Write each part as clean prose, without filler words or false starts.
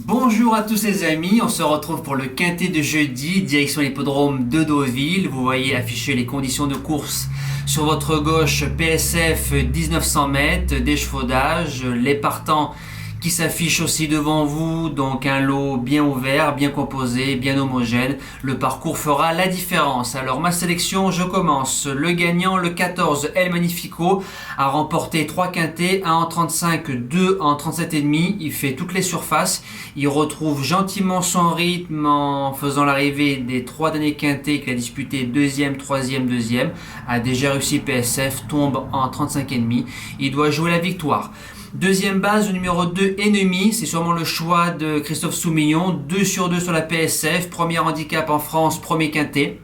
Bonjour à tous les amis, on se retrouve pour le quintet de jeudi, direction l'hippodrome de Deauville. Vous voyez afficher les conditions de course sur votre gauche, PSF 1900 mètres, d'échafaudage, les partants qui s'affichent aussi devant vous, donc un lot bien ouvert, bien composé, bien homogène. Le parcours fera la différence. Alors ma sélection, je commence. Le gagnant, le 14, El Magnifico, a remporté 3 quintets, 1 en 35, 2 en 37,5. Il fait toutes les surfaces. Il retrouve gentiment son rythme en faisant l'arrivée des 3 derniers quintets qu'il a disputé deuxième, troisième, deuxième. A déjà réussi PSF, tombe en 35,5. Il doit jouer la victoire. Deuxième base, le numéro 2, Ennemi, c'est sûrement le choix de Christophe Soumillon, 2 sur 2 sur la PSF, premier handicap en France, premier quintet.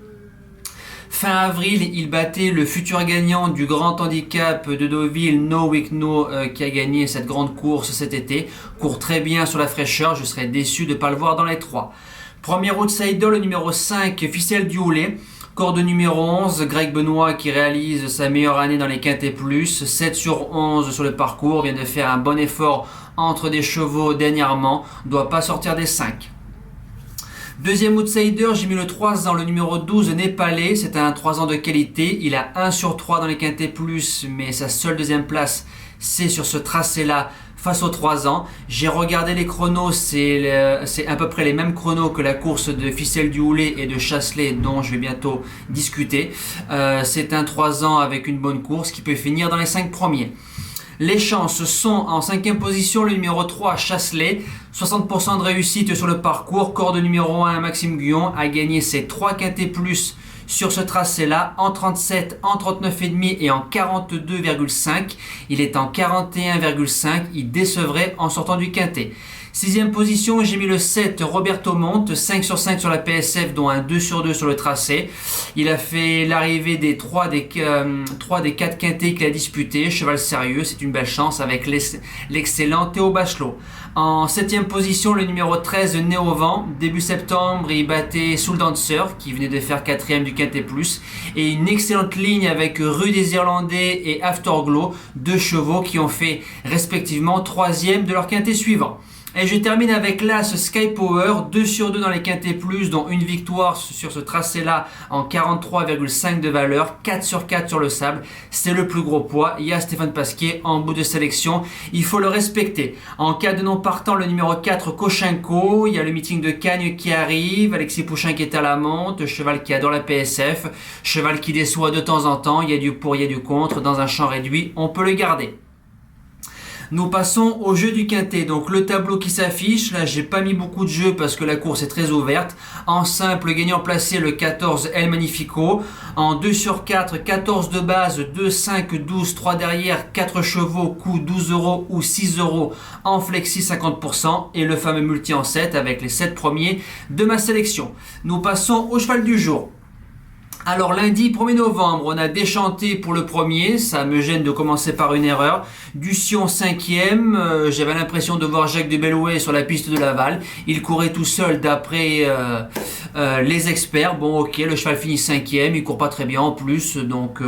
Fin avril, il battait le futur gagnant du grand handicap de Deauville, No Week No, qui a gagné cette grande course cet été. Court très bien sur la fraîcheur, je serais déçu de ne pas le voir dans les 3. Premier outsider, le numéro 5, Ficelle du Houlet. Corde numéro 11, Greg Benoît qui réalise sa meilleure année dans les quintets plus, 7 sur 11 sur le parcours, vient de faire un bon effort entre des chevaux dernièrement, doit pas sortir des 5. Deuxième outsider, j'ai mis le 3 ans, le numéro 12, Népalais, c'est un 3 ans de qualité, il a 1 sur 3 dans les quintets plus, mais sa seule deuxième place, c'est sur ce tracé-là, face aux 3 ans. J'ai regardé les chronos, c'est à peu près les mêmes chronos que la course de Ficelle du Houlet et de Chasselet dont je vais bientôt discuter. C'est un 3 ans avec une bonne course qui peut finir dans les 5 premiers. Les chances sont en 5e position, le numéro 3, Chasselet, 60% de réussite sur le parcours. Corde numéro 1, Maxime Guyon, a gagné ses 3 quintets plus sur ce tracé-là, en 37, en 39,5 et en 42,5. Il est en 41,5. Il décevrait en sortant du quintet. 6e position, j'ai mis le 7, Roberto Monte, 5 sur 5 sur la PSF, dont un 2 sur 2 sur le tracé. Il a fait l'arrivée des 3 des 4 quintets qu'il a disputés. Cheval sérieux, c'est une belle chance avec l'excellent Théo Bachelot. En 7e position, le numéro 13, Néovent. Début septembre, il battait Soul Dancer, qui venait de faire 4e du quintet plus. Et une excellente ligne avec Rue des Irlandais et Afterglow, 2 chevaux qui ont fait respectivement 3e de leur quintet suivant. Et je termine avec l'As Sky Power, 2 sur 2 dans les quintets plus, dont une victoire sur ce tracé-là en 43,5 de valeur, 4 sur 4 sur le sable. C'est le plus gros poids. Il y a Stéphane Pasquier en bout de sélection. Il faut le respecter. En cas de non partant, le numéro 4, Koshenko. Il y a le meeting de Cagnes qui arrive. Alexis Pouchin qui est à la monte. Cheval qui adore la PSF. Cheval qui déçoit de temps en temps. Il y a du pour, il y a du contre. Dans un champ réduit, on peut le garder. Nous passons au jeu du quintet. Donc le tableau qui s'affiche, là j'ai pas mis beaucoup de jeux parce que la course est très ouverte. En simple, gagnant placé le 14, El Magnifico. En 2 sur 4, 14 de base, 2, 5, 12, 3 derrière, 4 chevaux, coût 12 € ou 6 € en flexi 50%. Et le fameux multi en 7 avec les 7 premiers de ma sélection. Nous passons au cheval du jour. Alors lundi 1er novembre, on a déchanté pour le premier, ça me gêne de commencer par une erreur. Dusion 5e, j'avais l'impression de voir Jacques de Bellouet sur la piste de Laval. Il courait tout seul d'après les experts. Bon ok, le cheval finit 5e, il court pas très bien en plus, donc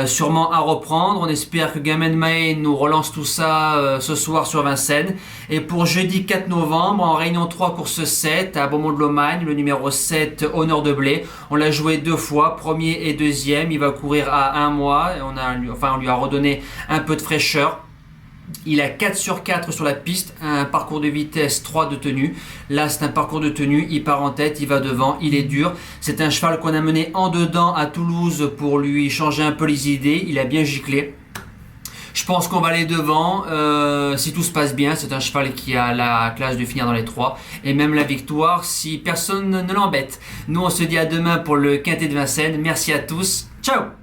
sûrement à reprendre. On espère que Gamin Mahé nous relance tout ça ce soir sur Vincennes. Et pour jeudi 4 novembre, en réunion 3 course 7 à Beaumont-de-Lomagne, le numéro 7, Honneur de Blé. On l'a joué 2 fois, premier et deuxième. Il va courir à 1 mois. On lui a redonné un peu de fraîcheur. Il a 4 sur 4 sur la piste, un parcours de vitesse, 3 de tenue. Là, c'est un parcours de tenue, il part en tête, il va devant, il est dur. C'est un cheval qu'on a mené en dedans à Toulouse pour lui changer un peu les idées. Il a bien giclé. Je pense qu'on va aller devant, si tout se passe bien. C'est un cheval qui a la classe de finir dans les 3 et même la victoire si personne ne l'embête. Nous on se dit à demain pour le quintet de Vincennes. Merci à tous, ciao.